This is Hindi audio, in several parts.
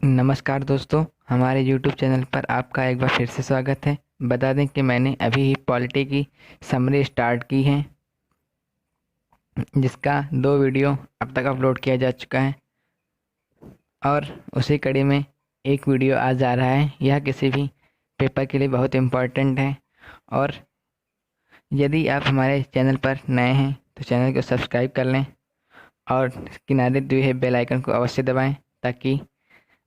नमस्कार दोस्तों, हमारे YouTube चैनल पर आपका एक बार फिर से स्वागत है। बता दें कि मैंने अभी ही पॉलिटी की समरी स्टार्ट की है, जिसका 2 वीडियो अब तक अपलोड किया जा चुका है और उसी कड़ी में एक वीडियो आज जा रहा है। यह किसी भी पेपर के लिए बहुत इम्पोर्टेंट है और यदि आप हमारे चैनल पर नए हैं तो चैनल को सब्सक्राइब कर लें और किनारे दिए हुए बेल आइकन को अवश्य दबाएं ताकि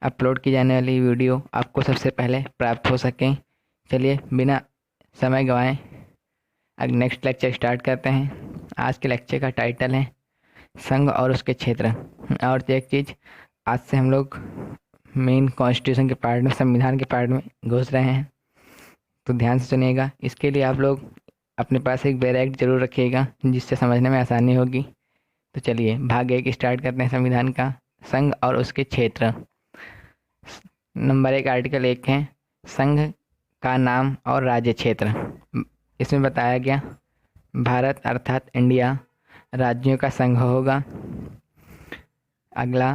अपलोड की जाने वाली वीडियो आपको सबसे पहले प्राप्त हो सकें। चलिए बिना समय गंवाए अब नेक्स्ट लेक्चर स्टार्ट करते हैं। आज के लेक्चर का टाइटल है संघ और उसके क्षेत्र। और एक चीज़, आज से हम लोग मेन कॉन्स्टिट्यूशन के पार्ट में, संविधान के पार्ट में घुस रहे हैं, तो ध्यान से सुनिएगा। इसके लिए आप लोग अपने पास एक बैराइट जरूर रखिएगा जिससे समझने में आसानी होगी। तो चलिए भाग 1 स्टार्ट करते हैं संविधान का, संघ और उसके क्षेत्र। नंबर 1 आर्टिकल 1 है संघ का नाम और राज्य क्षेत्र। इसमें बताया गया भारत अर्थात इंडिया राज्यों का संघ होगा। अगला,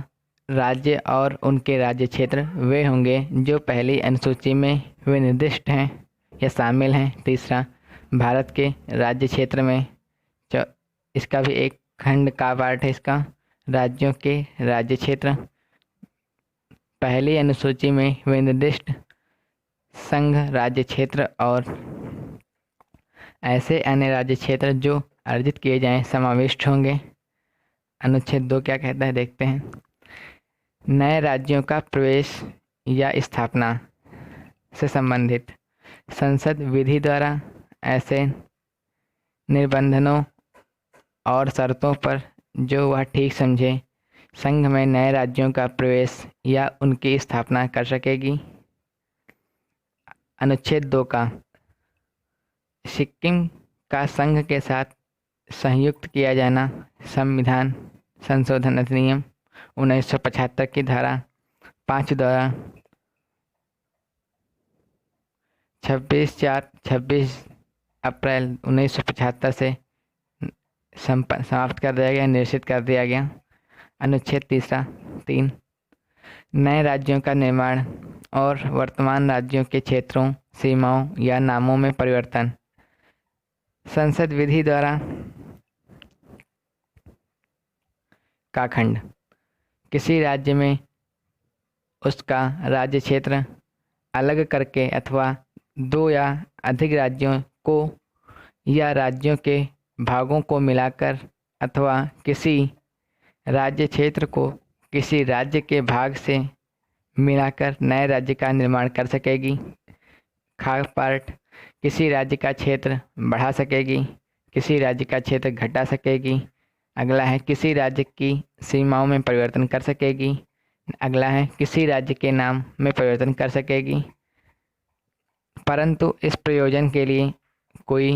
राज्य और उनके राज्य क्षेत्र वे होंगे जो पहली अनुसूची में वे निर्दिष्ट हैं या शामिल हैं। तीसरा, भारत के राज्य क्षेत्र में इसका भी एक खंड का पार्ट है। इसका राज्यों के राज्य क्षेत्र पहली अनुसूची में वे निर्दिष्ट संघ राज्य क्षेत्र और ऐसे अन्य राज्य क्षेत्र जो अर्जित किए जाएं समाविष्ट होंगे। अनुच्छेद 2 क्या कहता है देखते हैं। नए राज्यों का प्रवेश या स्थापना से संबंधित संसद विधि द्वारा ऐसे निबंधनों और शर्तों पर जो वह ठीक समझे संघ में नए राज्यों का प्रवेश या उनकी स्थापना कर सकेगी। अनुच्छेद 2 का सिक्किम का संघ के साथ संयुक्त किया जाना संविधान संशोधन अधिनियम 1975 की धारा 5 द्वारा 26 अप्रैल 1975 से समाप्त कर दिया गया, निश्चित कर दिया गया। अनुच्छेद 3 नए राज्यों का निर्माण और वर्तमान राज्यों के क्षेत्रों, सीमाओं या नामों में परिवर्तन संसद विधि द्वारा का खंड किसी राज्य में उसका राज्य क्षेत्र अलग करके अथवा 2 या अधिक राज्यों को या राज्यों के भागों को मिलाकर अथवा किसी राज्य क्षेत्र को किसी राज्य के भाग से मिलाकर नए राज्य का निर्माण कर सकेगी। खा पार्ट किसी राज्य का क्षेत्र बढ़ा सकेगी, किसी राज्य का क्षेत्र घटा सकेगी। अगला है किसी राज्य की सीमाओं में परिवर्तन कर सकेगी। अगला है किसी राज्य के नाम में परिवर्तन कर सकेगी, परंतु इस प्रयोजन के लिए कोई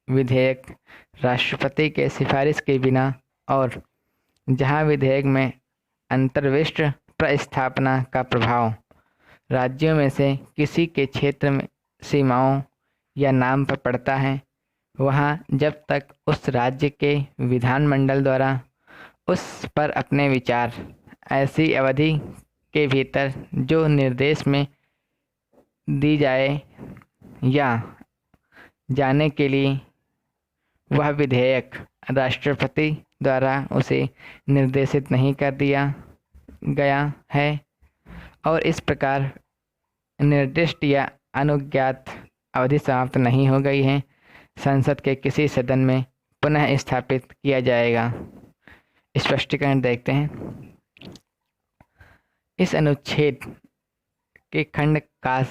विधेयक राष्ट्रपति के सिफारिश के बिना और जहां विधेयक में अंतर्विष्ट प्रस्थापना का प्रभाव राज्यों में से किसी के क्षेत्र में सीमाओं या नाम पर पड़ता है, वहाँ जब तक उस राज्य के विधानमंडल द्वारा उस पर अपने विचार ऐसी अवधि के भीतर जो निर्देश में दी जाए या जाने के लिए वह विधेयक राष्ट्रपति द्वारा उसे निर्देशित नहीं कर दिया गया है और इस प्रकार निर्दिष्ट या अनुज्ञात अवधि समाप्त नहीं हो गई है, संसद के किसी सदन में पुनः स्थापित किया जाएगा। स्पष्टीकरण देखते हैं। इस अनुच्छेद के खंड का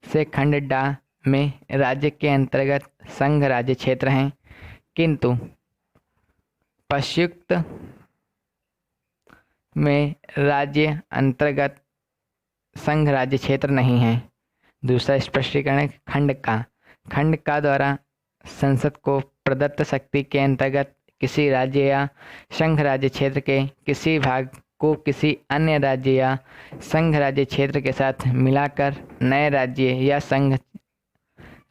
से खंड डा में राज्य के अंतर्गत संघ राज्य क्षेत्र हैं, किंतु पश्युक्त में राज्य अंतर्गत संघ राज्य क्षेत्र नहीं है। दूसरा स्पष्टीकरण है खंड का द्वारा संसद को प्रदत्त शक्ति के अंतर्गत किसी राज्य या संघ राज्य क्षेत्र के किसी भाग को किसी अन्य राज्य या संघ राज्य क्षेत्र के साथ मिलाकर नए राज्य या संघ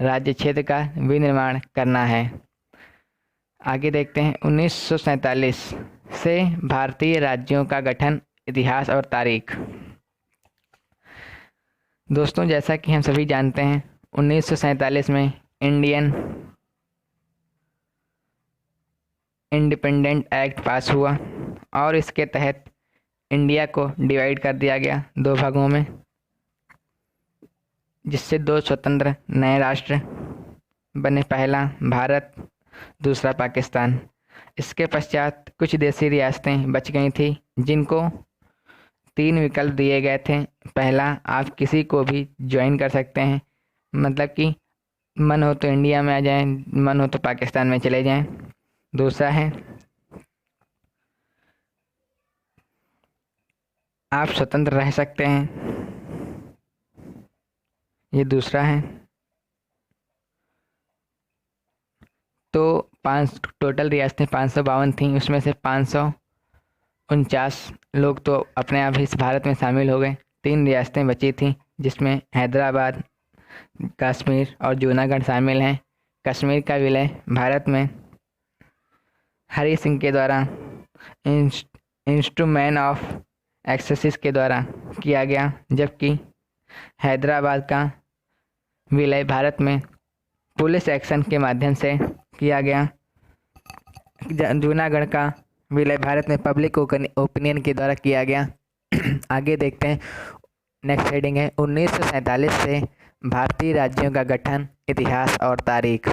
राज्य क्षेत्र का विनिर्माण करना है। आगे देखते हैं 1947 से भारतीय राज्यों का गठन, इतिहास और तारीख। दोस्तों, जैसा कि हम सभी जानते हैं, 1947 में इंडियन इंडिपेंडेंट एक्ट पास हुआ और इसके तहत इंडिया को डिवाइड कर दिया गया दो भागों में, जिससे दो स्वतंत्र नए राष्ट्र बने, पहला भारत, दूसरा पाकिस्तान। इसके पश्चात कुछ देसी रियासतें बच गई थी जिनको तीन विकल्प दिए गए थे। पहला, आप किसी को भी ज्वाइन कर सकते हैं, मतलब कि मन हो तो इंडिया में आ जाएं, मन हो तो पाकिस्तान में चले जाएं। दूसरा है, आप स्वतंत्र रह सकते हैं, ये दूसरा है। तो पाँच टोटल रियासतें 552 थीं, उसमें से 549 लोग तो अपने आप ही इस भारत में शामिल हो गए। तीन रियासतें बची थीं जिसमें हैदराबाद, कश्मीर और जूनागढ़ शामिल हैं। कश्मीर का विलय भारत में हरि सिंह के द्वारा इंस्ट्रूमेंट ऑफ एक्सेसिस के द्वारा किया गया, जबकि हैदराबाद का विलय भारत में पुलिस एक्शन के माध्यम से किया गया। जूनागढ़ का विलय भारत में पब्लिक ओपिनियन के द्वारा किया गया। आगे देखते हैं, नेक्स्ट हेडिंग है 1947 से भारतीय राज्यों का गठन, इतिहास और तारीख।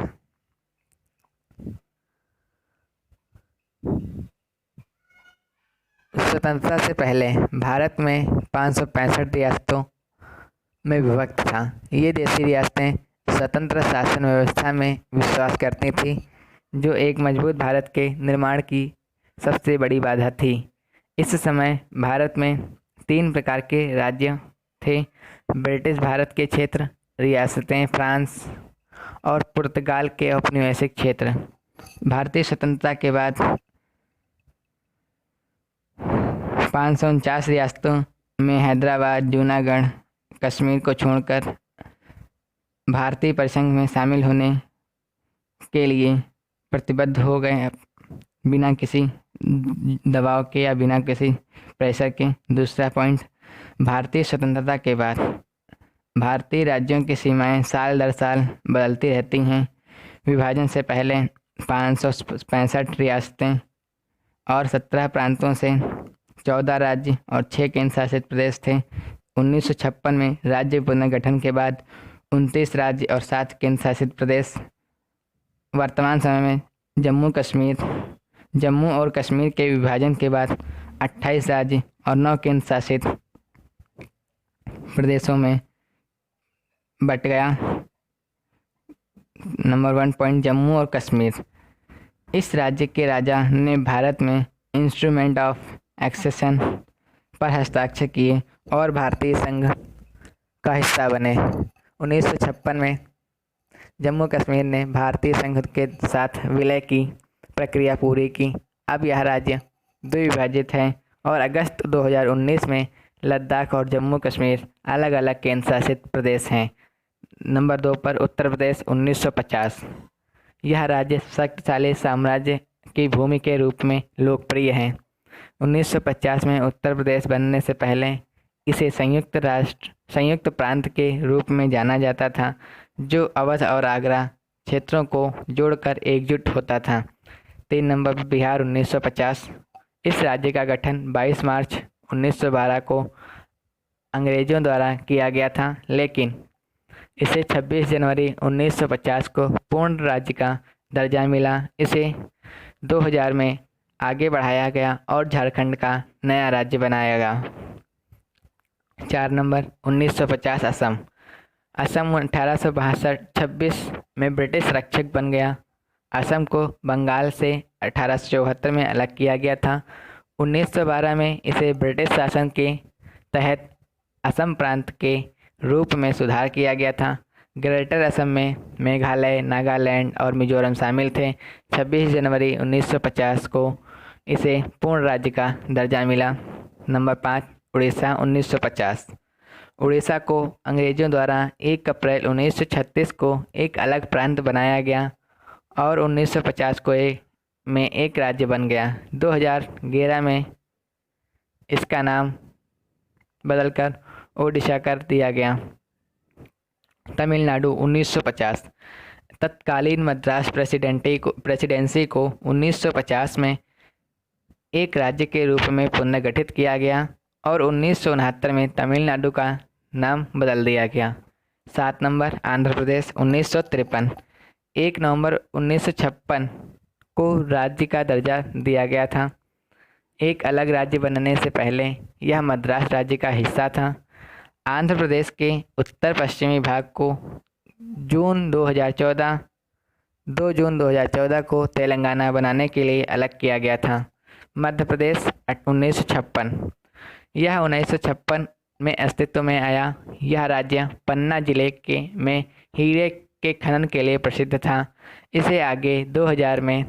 स्वतंत्रता से पहले भारत में 565 रियासतों में विभक्त था। ये देशी रियासतें स्वतंत्र शासन व्यवस्था में विश्वास करती थी, जो एक मजबूत भारत के निर्माण की सबसे बड़ी बाधा थी। इस समय भारत में तीन प्रकार के राज्य थे: ब्रिटिश भारत के क्षेत्र, रियासतें फ्रांस और पुर्तगाल के औपनिवेशिक क्षेत्र। भारतीय स्वतंत्रता के बाद 549 रियासतों में हैदराबाद, जूनागढ़, कश्मीर को छोड़कर भारतीय परिसंघ में शामिल होने के लिए प्रतिबद्ध हो गए, बिना किसी दबाव के या बिना किसी प्रेशर के। दूसरा पॉइंट, भारतीय स्वतंत्रता के बाद भारतीय राज्यों की सीमाएं साल दर साल बदलती रहती हैं। विभाजन से पहले 565 रियासतें और 17 प्रांतों से 14 राज्य और 6 केंद्र शासित प्रदेश थे। 1956 में राज्य पुनर्गठन के बाद 29 राज्य और 7 केंद्र शासित प्रदेश। वर्तमान समय में जम्मू और कश्मीर के विभाजन के बाद 28 राज्य और 9 केंद्र शासित प्रदेशों में बट गया। नंबर 1 पॉइंट, जम्मू और कश्मीर। इस राज्य के राजा ने भारत में इंस्ट्रूमेंट ऑफ एक्सेशन पर हस्ताक्षर किए और भारतीय संघ का हिस्सा बने। 1956 में जम्मू कश्मीर ने भारतीय संघ के साथ विलय की प्रक्रिया पूरी की। अब यह राज्य द्विभाजित है और अगस्त 2019 में लद्दाख और जम्मू कश्मीर अलग अलग केंद्र शासित प्रदेश हैं। नंबर 2 पर उत्तर प्रदेश। 1950, यह राज्य शक्तिशाली साम्राज्य की भूमि के रूप में लोकप्रिय है। 1950 में उत्तर प्रदेश बनने से पहले इसे संयुक्त प्रांत के रूप में जाना जाता था, जो अवध और आगरा क्षेत्रों को जोड़कर एकजुट होता था। 3 नंबर पर बिहार। 1950, इस राज्य का गठन 22 मार्च 1912 को अंग्रेजों द्वारा किया गया था, लेकिन इसे 26 जनवरी 1950 को पूर्ण राज्य का दर्जा मिला। इसे 2000 में आगे बढ़ाया गया और झारखंड का नया राज्य बनाया गया। 4 नंबर 1950, असम। असम 1862-26 में ब्रिटिश रक्षक बन गया। असम को बंगाल से 1874 में अलग किया गया था। 1912 में इसे ब्रिटिश शासन के तहत असम प्रांत के रूप में सुधार किया गया था। ग्रेटर असम में मेघालय, नागालैंड और मिजोरम शामिल थे। 26 जनवरी 1950 को इसे पूर्ण राज्य का दर्जा मिला। नंबर 5, उड़ीसा। 1950, उड़ीसा को अंग्रेजों द्वारा 1 अप्रैल 1936 को एक अलग प्रांत बनाया गया और 1950 को में एक राज्य बन गया। 2011 में इसका नाम बदलकर ओडिशा कर दिया गया। तमिलनाडु 1950। तत्कालीन मद्रास प्रेसिडेंसी को 1950 में एक राज्य के रूप में पुनर्गठित किया गया और 1969 में तमिलनाडु का नाम बदल दिया गया। 7 नंबर आंध्र प्रदेश 1953। 1 नवंबर 1956 को राज्य का दर्जा दिया गया था। एक अलग राज्य बनने से पहले यह मद्रास राज्य का हिस्सा था। आंध्र प्रदेश के उत्तर पश्चिमी भाग को 2 जून 2014 को तेलंगाना बनाने के लिए अलग किया गया था। मध्य प्रदेश 1956। यह 1956 में अस्तित्व में आया। यह राज्य पन्ना जिले में हीरे के खनन के लिए प्रसिद्ध था। इसे आगे 2000 में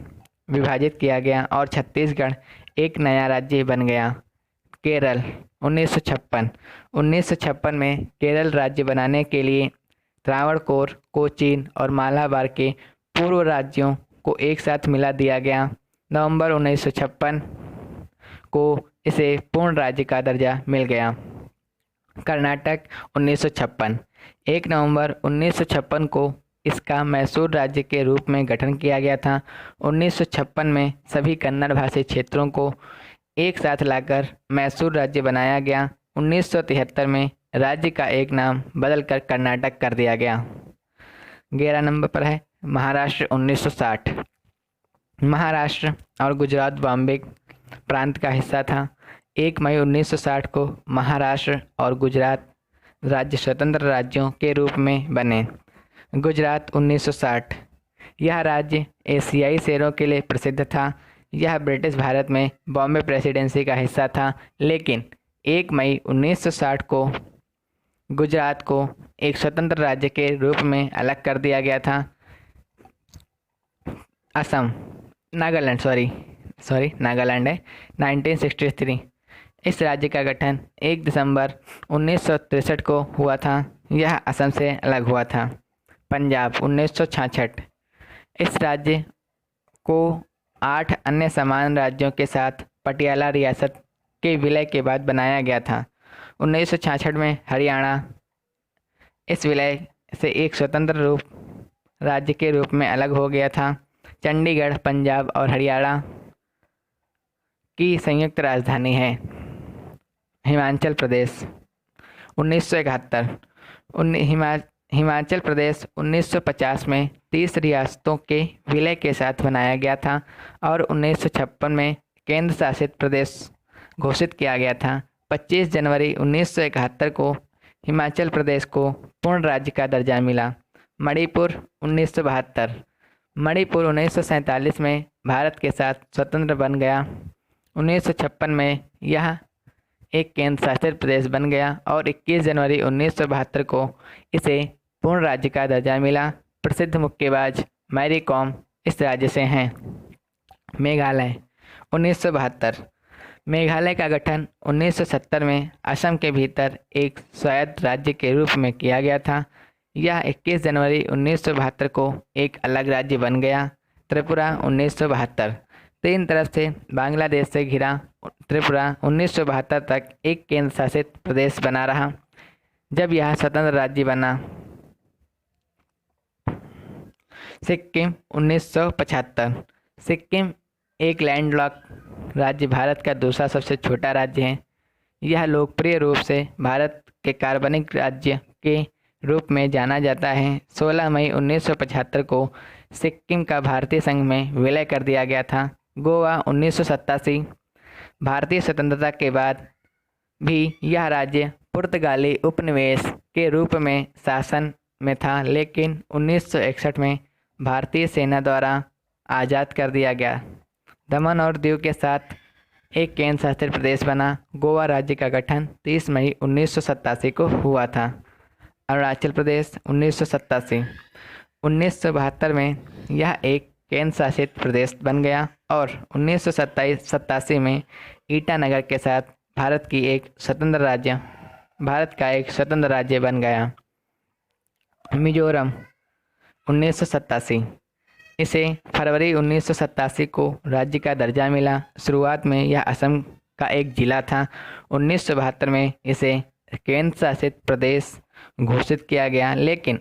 विभाजित किया गया और छत्तीसगढ़ एक नया राज्य बन गया। केरल 1956 में केरल राज्य बनाने के लिए त्रावणकोर, कोचीन और मालाबार के पूर्व राज्यों को एक साथ मिला दिया गया। नवंबर 1956 को इसे पूर्ण राज्य का दर्जा मिल गया। कर्नाटक 1956। 1 नवंबर 1956 को इसका मैसूर राज्य के रूप में गठन किया गया था। 1956 में सभी कन्नड़ भाषी क्षेत्रों को एक साथ लाकर मैसूर राज्य बनाया गया। 1973 में राज्य का एक नाम बदलकर कर्नाटक कर दिया गया। 11 नंबर पर है महाराष्ट्र 1960। महाराष्ट्र और गुजरात बॉम्बे प्रांत का हिस्सा था। 1 मई 1960 को महाराष्ट्र और गुजरात राज्य स्वतंत्र राज्यों के रूप में बने। गुजरात 1960। यह राज्य एशियाई शेरों के लिए प्रसिद्ध था। यह ब्रिटिश भारत में बॉम्बे प्रेसिडेंसी का हिस्सा था, लेकिन 1 मई 1960 को गुजरात को एक स्वतंत्र राज्य के रूप में अलग कर दिया गया था। असम नागालैंड नागालैंड है 1963। इस राज्य का गठन 1 दिसंबर 1963 को हुआ था। यह असम से अलग हुआ था। पंजाब 1966। इस राज्य को 8 अन्य समान राज्यों के साथ पटियाला रियासत के विलय के बाद बनाया गया था। 1966 में हरियाणा इस विलय से एक स्वतंत्र राज्य के रूप में अलग हो गया था। चंडीगढ़ पंजाब और हरियाणा की संयुक्त राजधानी है। हिमाचल प्रदेश 1971। हिमाचल प्रदेश 1950 में 30 रियासतों के विलय के साथ बनाया गया था और 1956 में केंद्र शासित प्रदेश घोषित किया गया था। 25 जनवरी 1971 को हिमाचल प्रदेश को पूर्ण राज्य का दर्जा मिला। मणिपुर 1972। मणिपुर 1947 में भारत के साथ स्वतंत्र बन गया। 1956 में यह एक केंद्र शासित प्रदेश बन गया और 21 जनवरी 1972 को इसे पूर्ण राज्य का दर्जा मिला। प्रसिद्ध मुक्केबाज मैरी कॉम इस राज्य से हैं। मेघालय 1972। मेघालय का गठन 1970 में असम के भीतर एक स्वायत्त राज्य के रूप में किया गया था। यह 21 जनवरी 1972 को एक अलग राज्य बन गया। त्रिपुरा 1972। 3 तरफ से बांग्लादेश से घिरा त्रिपुरा 1972 तक एक केंद्र शासित प्रदेश बना रहा। जब यह स्वतंत्र राज्य बना। सिक्किम 1975। सिक्किम एक लैंडलॉक राज्य, भारत का दूसरा सबसे छोटा राज्य है। यह लोकप्रिय रूप से भारत के कार्बनिक राज्य के रूप में जाना जाता है। 16 मई 1975 को सिक्किम का भारतीय संघ में विलय कर दिया गया था। गोवा 1987। भारतीय स्वतंत्रता के बाद भी यह राज्य पुर्तगाली उपनिवेश के रूप में शासन में था, लेकिन 1961 में भारतीय सेना द्वारा आज़ाद कर दिया गया। दमन और दीव के साथ एक केंद्र शासित प्रदेश बना। गोवा राज्य का गठन 30 मई 1987 को हुआ था। अरुणाचल प्रदेश 1987। 1972 में यह एक केंद्र शासित प्रदेश बन गया और 1987 में ईटानगर के साथ भारत का एक स्वतंत्र राज्य बन गया। मिजोरम 1987। इसे फरवरी 1987 को राज्य का दर्जा मिला। शुरुआत में यह असम का एक जिला था। 1972 में इसे केंद्र शासित प्रदेश घोषित किया गया, लेकिन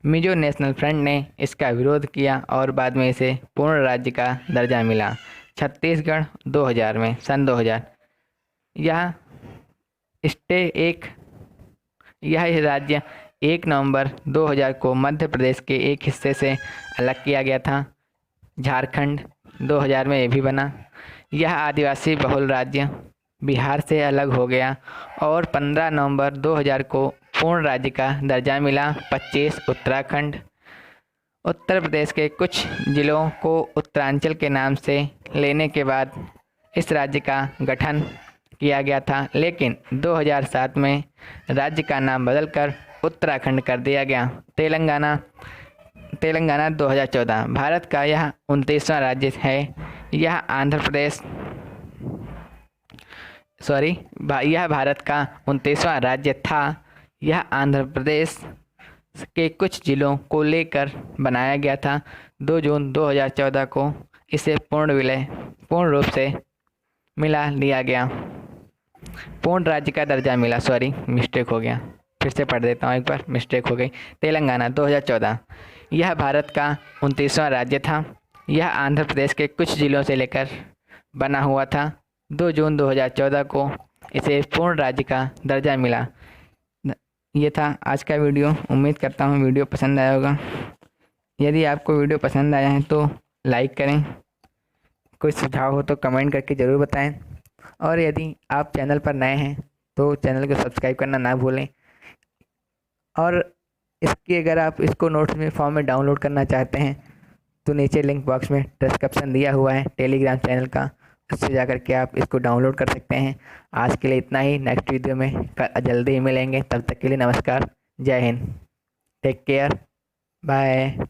मिजो नेशनल फ्रंट ने इसका विरोध किया और बाद में इसे पूर्ण राज्य का दर्जा मिला। छत्तीसगढ़ 2000 में, सन 2000, यह स्टे एक यह राज्य 1 नवंबर 2000 को मध्य प्रदेश के एक हिस्से से अलग किया गया था। झारखंड 2000 में ये भी बना। यह आदिवासी बहुल राज्य बिहार से अलग हो गया और 15 नवंबर 2000 को पूर्ण राज्य का दर्जा मिला। 25 उत्तराखंड। उत्तर प्रदेश के कुछ जिलों को उत्तरांचल के नाम से लेने के बाद इस राज्य का गठन किया गया था, लेकिन 2007 में राज्य का नाम बदलकर उत्तराखंड कर दिया गया। तेलंगाना 2014 भारत का यह 29वां राज्य है। यह यह भारत का 29वां राज्य था। यह आंध्र प्रदेश के कुछ जिलों को लेकर बनाया गया था। 2 जून 2014 को इसे पूर्ण रूप से मिला लिया गया, पूर्ण राज्य का दर्जा मिला। मिस्टेक हो गया, फिर से पढ़ देता हूँ, एक बार मिस्टेक हो गई। तेलंगाना 2014 यह भारत का 29वां राज्य था। यह आंध्र प्रदेश के कुछ जिलों से लेकर बना हुआ था। 2 जून 2014 को इसे पूर्ण राज्य का दर्जा मिला। ये था आज का वीडियो। उम्मीद करता हूँ वीडियो पसंद आया होगा। यदि आपको वीडियो पसंद आया है तो लाइक करें, कोई सुझाव हो तो कमेंट करके ज़रूर बताएं, और यदि आप चैनल पर नए हैं तो चैनल को सब्सक्राइब करना ना भूलें। और अगर आप इसको नोट्स में फॉर्म में डाउनलोड करना चाहते हैं तो नीचे लिंक बॉक्स में डिस्क्रिप्शन दिया हुआ है टेलीग्राम चैनल का, उससे जाकर के आप इसको डाउनलोड कर सकते हैं। आज के लिए इतना ही। नेक्स्ट वीडियो में जल्दी ही मिलेंगे। तब तक के लिए नमस्कार, जय हिंद, टेक केयर, बाय।